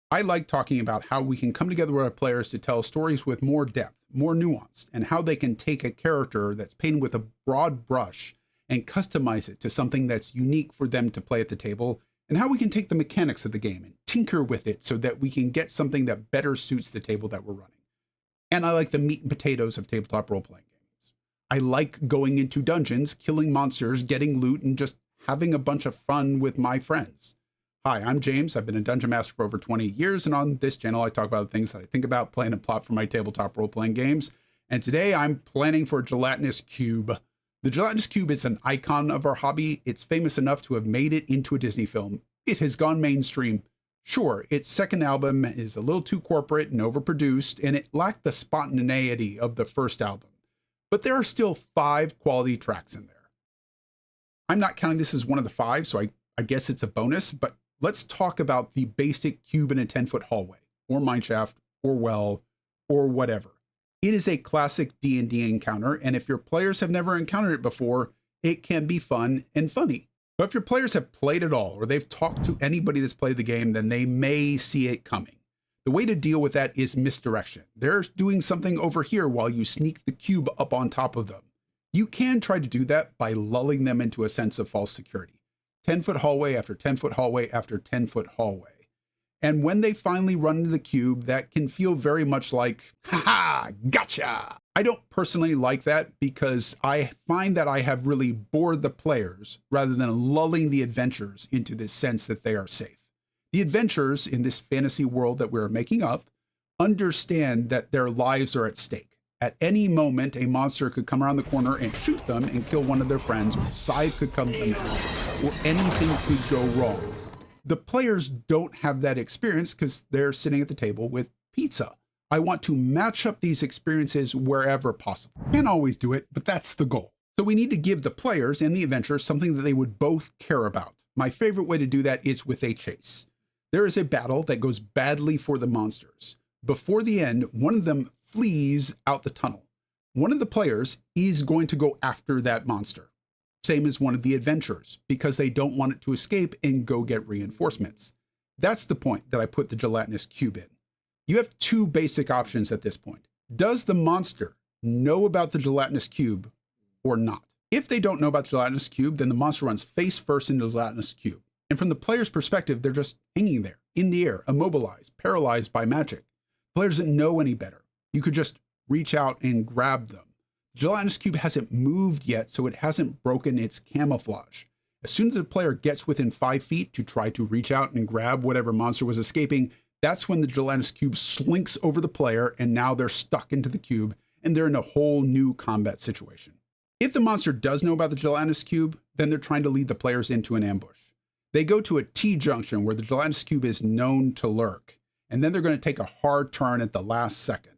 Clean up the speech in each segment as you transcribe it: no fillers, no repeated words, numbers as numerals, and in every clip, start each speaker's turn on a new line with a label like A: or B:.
A: I like talking about how we can come together with our players to tell stories with more depth, more nuance, and how they can take a character that's painted with a broad brush and customize it to something that's unique for them to play at the table, and how we can take the mechanics of the game and tinker with it so that we can get something that better suits the table that we're running. And I like the meat and potatoes of tabletop role-playing games. I like going into dungeons, killing monsters, getting loot, and just having a bunch of fun with my friends. Hi, I'm James. I've been a Dungeon Master for over 20 years, and on this channel I talk about the things that I think about playing and plot for my tabletop role-playing games. And today I'm planning for Gelatinous Cube. The Gelatinous Cube is an icon of our hobby. It's famous enough to have made it into a Disney film. It has gone mainstream. Sure, its second album is a little too corporate and overproduced, and it lacked the spontaneity of the first album. But there are still 5 quality tracks in there. I'm not counting this as one of the 5, so I guess it's a bonus, but let's talk about the basic cube in a 10-foot hallway, or mineshaft, or well, or whatever. It is a classic D&D encounter, and if your players have never encountered it before, it can be fun and funny. But if your players have played it all, or they've talked to anybody that's played the game, then they may see it coming. The way to deal with that is misdirection. They're doing something over here while you sneak the cube up on top of them. You can try to do that by lulling them into a sense of false security. 10-foot hallway after 10-foot hallway after 10-foot hallway. And when they finally run into the cube, that can feel very much like, haha, gotcha! I don't personally like that because I find that I have really bored the players rather than lulling the adventurers into this sense that they are safe. The adventurers in this fantasy world that we're making up understand that their lives are at stake. At any moment, a monster could come around the corner and shoot them and kill one of their friends, or a scythe could come to them, or anything could go wrong. The players don't have that experience because they're sitting at the table with pizza. I want to match up these experiences wherever possible. Can't always do it, but that's the goal. So we need to give the players and the adventurers something that they would both care about. My favorite way to do that is with a chase. There is a battle that goes badly for the monsters. Before the end, one of them flees out the tunnel. One of the players is going to go after that monster. Same as one of the adventurers, because they don't want it to escape and go get reinforcements. That's the point that I put the Gelatinous Cube in. You have 2 basic options at this point. Does the monster know about the Gelatinous Cube or not? If they don't know about the Gelatinous Cube, then the monster runs face first into the Gelatinous Cube. And from the player's perspective, they're just hanging there, in the air, immobilized, paralyzed by magic. Players didn't know any better. You could just reach out and grab them. The Gelatinous Cube hasn't moved yet, so it hasn't broken its camouflage. As soon as the player gets within 5 feet to try to reach out and grab whatever monster was escaping, that's when the Gelatinous Cube slinks over the player, and now they're stuck into the cube, and they're in a whole new combat situation. If the monster does know about the Gelatinous Cube, then they're trying to lead the players into an ambush. They go to a T-junction where the Gelatinous Cube is known to lurk, and then they're going to take a hard turn at the last second.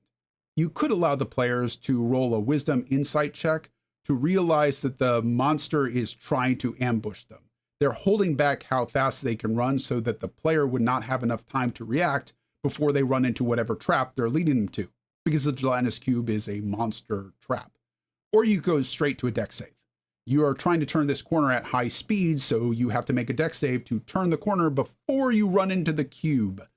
A: You could allow the players to roll a wisdom insight check to realize that the monster is trying to ambush them. They're holding back how fast they can run so that the player would not have enough time to react before they run into whatever trap they're leading them to, because the Gelatinous Cube is a monster trap. Or you go straight to a dex save. You are trying to turn this corner at high speed, so you have to make a dex save to turn the corner before you run into the cube.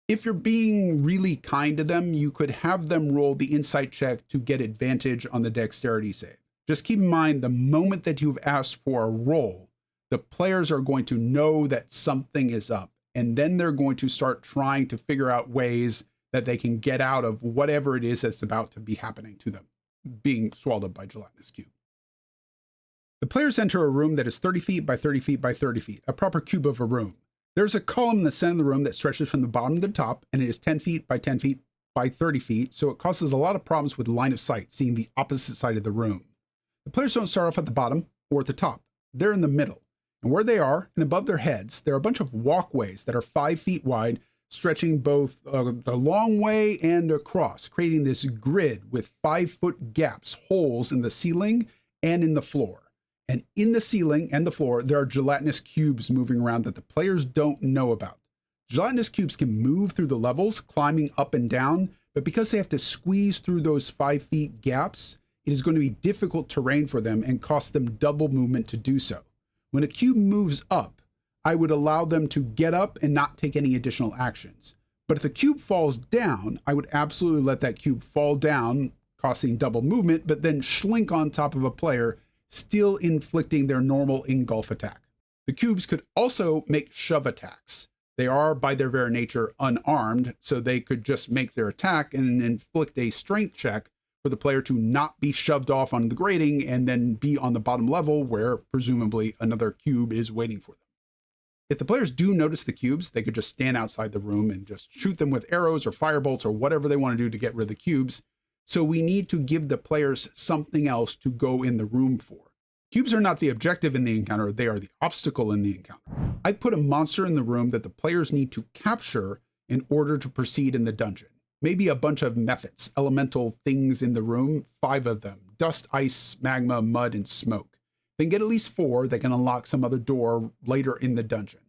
A: If you're being really kind to them, you could have them roll the insight check to get advantage on the dexterity save. Just keep in mind, the moment that you've asked for a roll, the players are going to know that something is up, and then they're going to start trying to figure out ways that they can get out of whatever it is that's about to be happening to them, being swallowed up by Gelatinous Cube. The players enter a room that is 30 feet by 30 feet by 30 feet, a proper cube of a room. There's a column in the center of the room that stretches from the bottom to the top, and it is 10 feet by 10 feet by 30 feet, so it causes a lot of problems with line of sight, seeing the opposite side of the room. The players don't start off at the bottom or at the top. They're in the middle. And where they are, and above their heads, there are a bunch of walkways that are 5 feet wide, stretching both the long way and across, creating this grid with 5-foot gaps, holes in the ceiling and in the floor. And in the ceiling and the floor, there are gelatinous cubes moving around that the players don't know about. Gelatinous cubes can move through the levels, climbing up and down, but because they have to squeeze through those 5 feet gaps, it is going to be difficult terrain for them and cost them double movement to do so. When a cube moves up, I would allow them to get up and not take any additional actions. But if the cube falls down, I would absolutely let that cube fall down, costing double movement, but then slink on top of a player, still inflicting their normal engulf attack. The cubes could also make shove attacks. They are, by their very nature, unarmed, so they could just make their attack and inflict a strength check for the player to not be shoved off on the grating and then be on the bottom level where presumably another cube is waiting for them. If the players do notice the cubes, they could just stand outside the room and just shoot them with arrows or firebolts or whatever they want to do to get rid of the cubes. So we need to give the players something else to go in the room for. Cubes are not the objective in the encounter, they are the obstacle in the encounter. I put a monster in the room that the players need to capture in order to proceed in the dungeon. Maybe a bunch of mephits, elemental things in the room, 5 of them: dust, ice, magma, mud, and smoke. Then get at least 4, they can unlock some other door later in the dungeon.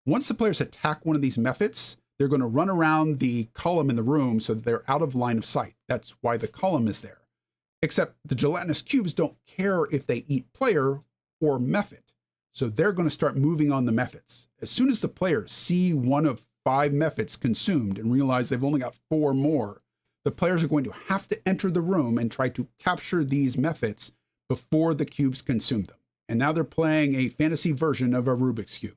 A: Once the players attack one of these mephits, they're going to run around the column in the room so that they're out of line of sight. That's why the column is there. Except the gelatinous cubes don't care if they eat player or mephit, so they're going to start moving on the mephits. As soon as the players see one of 5 mephits consumed and realize they've only got 4 more, the players are going to have to enter the room and try to capture these mephits before the cubes consume them. And now they're playing a fantasy version of a Rubik's Cube.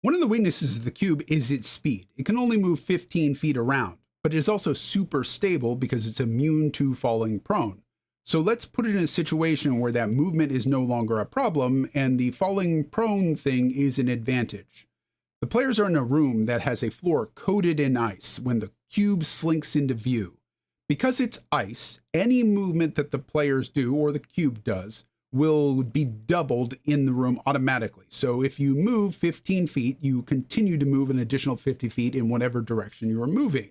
A: One of the weaknesses of the cube is its speed. It can only move 15 feet around, but it is also super stable because it's immune to falling prone. So let's put it in a situation where that movement is no longer a problem and the falling prone thing is an advantage. The players are in a room that has a floor coated in ice when the cube slinks into view. Because it's ice, any movement that the players do, or the cube does, will be doubled in the room automatically. So if you move 15 feet, you continue to move an additional 50 feet in whatever direction you are moving.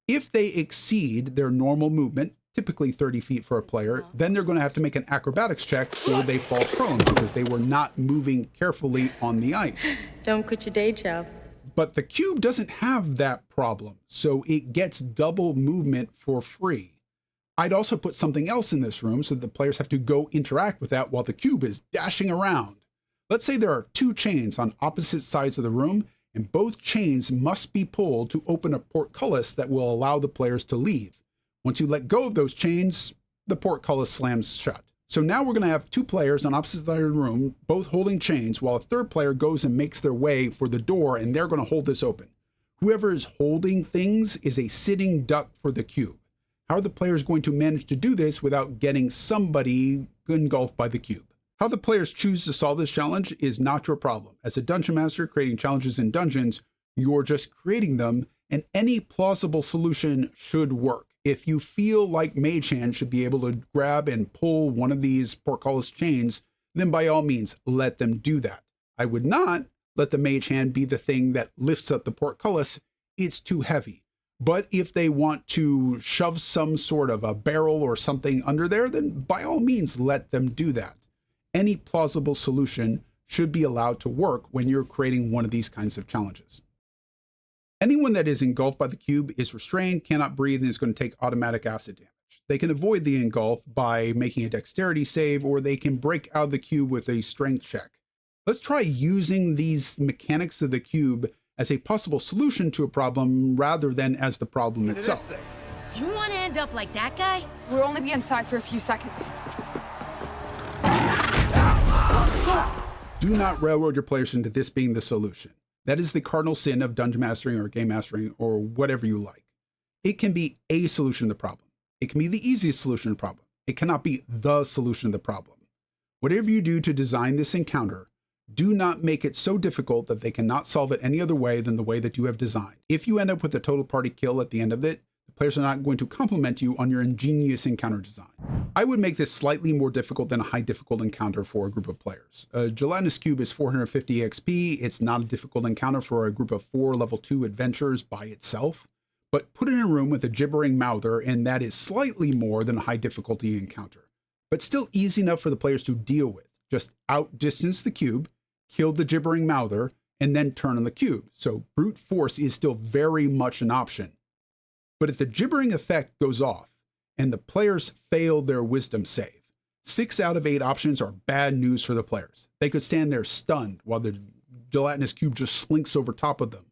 A: If they exceed their normal movement, typically 30 feet for a player, then they're going to have to make an acrobatics check or they fall prone because they were not moving carefully on the ice.
B: Don't quit your day job.
A: But the cube doesn't have that problem, so it gets double movement for free. I'd also put something else in this room so that the players have to go interact with that while the cube is dashing around. Let's say there are 2 chains on opposite sides of the room, and both chains must be pulled to open a portcullis that will allow the players to leave. Once you let go of those chains, the portcullis slams shut. So now we're going to have 2 players on opposite sides of the room, both holding chains, while a third player goes and makes their way for the door, and they're going to hold this open. Whoever is holding things is a sitting duck for the cube. How are the players going to manage to do this without getting somebody engulfed by the cube? How the players choose to solve this challenge is not your problem. As a dungeon master creating challenges in dungeons, you're just creating them, and any plausible solution should work. If you feel like Mage Hand should be able to grab and pull one of these portcullis chains, then by all means, let them do that. I would not let the Mage Hand be the thing that lifts up the portcullis. It's too heavy. But if they want to shove some sort of a barrel or something under there, then by all means, let them do that. Any plausible solution should be allowed to work when you're creating one of these kinds of challenges. Anyone that is engulfed by the cube is restrained, cannot breathe, and is going to take automatic acid damage. They can avoid the engulf by making a dexterity save, or they can break out of the cube with a strength check. Let's try using these mechanics of the cube as a possible solution to a problem rather than as the problem itself.
C: You want to end up like that guy?
D: We'll only be inside for a few seconds.
A: Do not railroad your players into this being the solution. That is the cardinal sin of dungeon mastering or game mastering or whatever you like. It can be a solution to the problem. It can be the easiest solution to the problem. It cannot be the solution to the problem. Whatever you do to design this encounter, do not make it so difficult that they cannot solve it any other way than the way that you have designed. If you end up with a total party kill at the end of it, the players are not going to compliment you on your ingenious encounter design. I would make this slightly more difficult than a high difficult encounter for a group of players. A Gelatinous Cube is 450 XP. It's not a difficult encounter for a group of 4 level 2 adventurers by itself, but put it in a room with a Gibbering Mouther, and that is slightly more than a high difficulty encounter, but still easy enough for the players to deal with. Just outdistance the cube, kill the Gibbering Mouther, and then turn on the cube. So brute force is still very much an option. But if the gibbering effect goes off and the players fail their wisdom save, 6 out of 8 options are bad news for the players. They could stand there stunned while the Gelatinous Cube just slinks over top of them.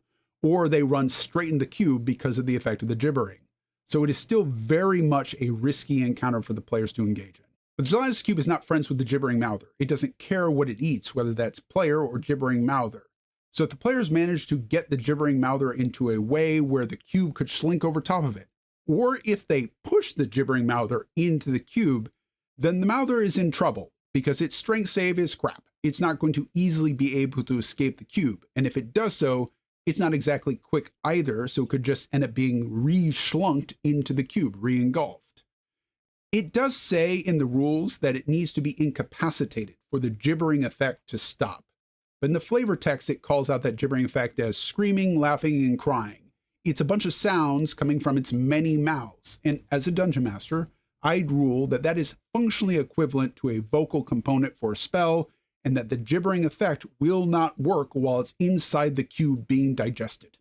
A: or they run straight in the cube because of the effect of the gibbering. So it is still very much a risky encounter for the players to engage in. But the Gelatinous Cube is not friends with the Gibbering Mouther. It doesn't care what it eats, whether that's player or Gibbering Mouther. So if the players manage to get the Gibbering Mouther into a way where the cube could slink over top of it, or if they push the Gibbering Mouther into the cube, then the Mouther is in trouble because its strength save is crap. It's not going to easily be able to escape the cube. And if it does so, it's not exactly quick either, so it could just end up being re-schlunked into the cube, re-engulfed. It does say in the rules that it needs to be incapacitated for the gibbering effect to stop. But in the flavor text, it calls out that gibbering effect as screaming, laughing, and crying. It's a bunch of sounds coming from its many mouths. And as a dungeon master, I'd rule that that is functionally equivalent to a vocal component for a spell, and that the gibbering effect will not work while it's inside the cube being digested.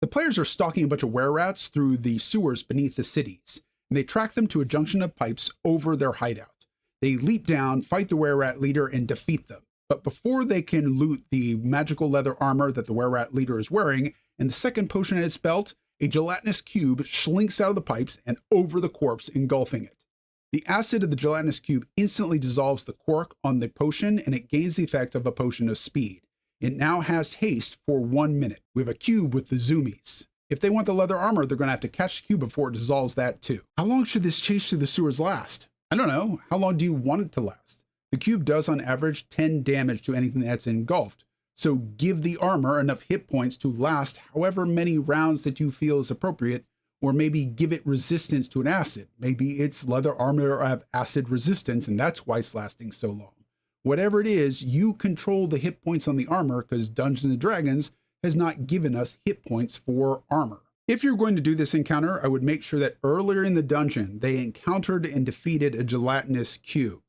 A: The players are stalking a bunch of were-rats through the sewers beneath the cities, and they track them to a junction of pipes over their hideout. They leap down, fight the were-rat leader, and defeat them. But before they can loot the magical leather armor that the were-rat leader is wearing, and the second potion at its belt, a gelatinous cube slinks out of the pipes and over the corpse, engulfing it. The acid of the gelatinous cube instantly dissolves the cork on the potion, and it gains the effect of a potion of speed. It now has haste for 1 minute. We have a cube with the zoomies. If they want the leather armor, they're going to have to catch the cube before it dissolves that too. How long should this chase through the sewers last? I don't know. How long do you want it to last? The cube does on average 10 damage to anything that's engulfed. So give the armor enough hit points to last however many rounds that you feel is appropriate, or maybe give it resistance to an acid. Maybe its leather armor have acid resistance, and that's why it's lasting so long. Whatever it is, you control the hit points on the armor, because Dungeons & Dragons has not given us hit points for armor. If you're going to do this encounter, I would make sure that earlier in the dungeon, they encountered and defeated a gelatinous cube.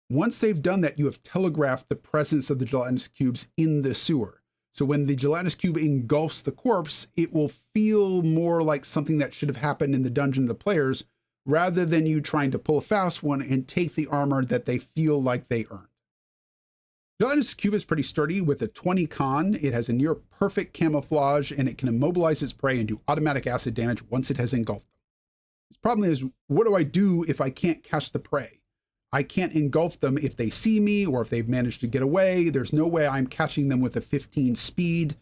A: Once they've done that, you have telegraphed the presence of the gelatinous cubes in the sewer. So when the gelatinous cube engulfs the corpse, it will feel more like something that should have happened in the dungeon of the players, rather than you trying to pull a fast one and take the armor that they feel like they earned. Gelatinous Cube is pretty sturdy with a 20 con. It has a near perfect camouflage, and it can immobilize its prey and do automatic acid damage once it has engulfed them. Its problem is, what do I do if I can't catch the prey? I can't engulf them if they see me or if they've managed to get away. There's no way I'm catching them with a 15 speed.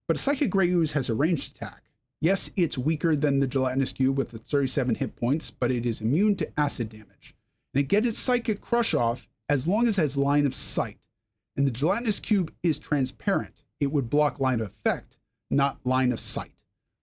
A: But a Psychic Grey Ooze has a ranged attack. Yes, it's weaker than the Gelatinous Cube with the 37 hit points, but it is immune to acid damage. And it gets its Psychic Crush off as long as it has line of sight. And the Gelatinous Cube is transparent. It would block line of effect, not line of sight.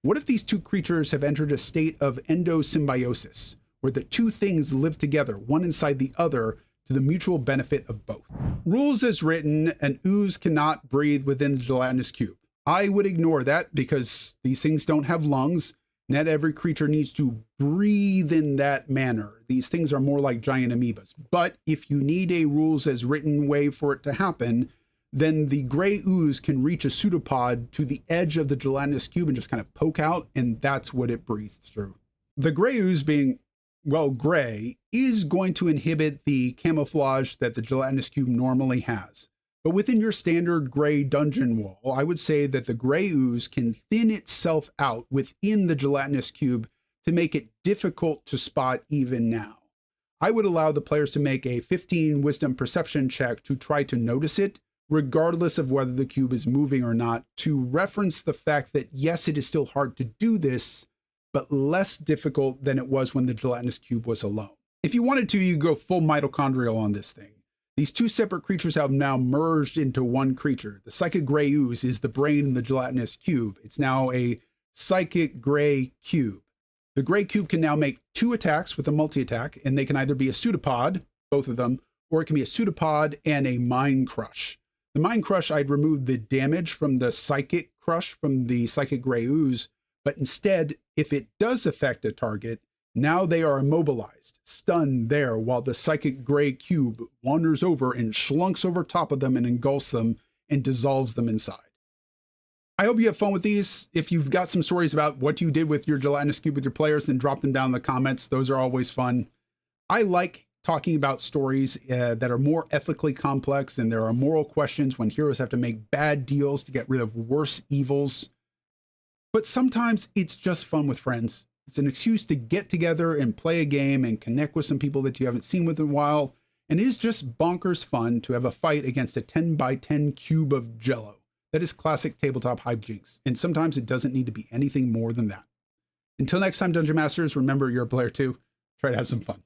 A: What if these two creatures have entered a state of endosymbiosis, where the two things live together, one inside the other, to the mutual benefit of both? Rules as written, an ooze cannot breathe within the Gelatinous Cube. I would ignore that because these things don't have lungs. Not every creature needs to breathe in that manner. These things are more like giant amoebas. But if you need a rules as written way for it to happen, then the gray ooze can reach a pseudopod to the edge of the gelatinous cube and just kind of poke out, and that's what it breathes through. The gray ooze, being, well, gray, is going to inhibit the camouflage that the gelatinous cube normally has. But within your standard gray dungeon wall, I would say that the gray ooze can thin itself out within the gelatinous cube to make it difficult to spot even now. I would allow the players to make a 15 wisdom perception check to try to notice it, regardless of whether the cube is moving or not, to reference the fact that yes, it is still hard to do this, but less difficult than it was when the gelatinous cube was alone. If you wanted to, you could go full mitochondrial on this thing. These two separate creatures have now merged into one creature. The Psychic Grey Ooze is the brain in the gelatinous cube. It's now a Psychic Grey Cube. The Grey Cube can now make 2 attacks with a multi-attack, and they can either be a pseudopod, both of them, or it can be a pseudopod and a Mind Crush. The Mind Crush, I'd remove the damage from the Psychic Crush from the Psychic Grey Ooze, but instead, if it does affect a target, now they are immobilized, stunned there, while the Psychic Grey Cube wanders over and schlunks over top of them and engulfs them and dissolves them inside. I hope you have fun with these. If you've got some stories about what you did with your Gelatinous Cube with your players, then drop them down in the comments. Those are always fun. I like talking about stories that are more ethically complex, and there are moral questions when heroes have to make bad deals to get rid of worse evils. But sometimes it's just fun with friends. It's an excuse to get together and play a game and connect with some people that you haven't seen with in a while. And it is just bonkers fun to have a fight against a 10 by 10 cube of Jello. That is classic tabletop hijinks. And sometimes it doesn't need to be anything more than that. Until next time, Dungeon Masters, remember you're a player too. Try to have some fun.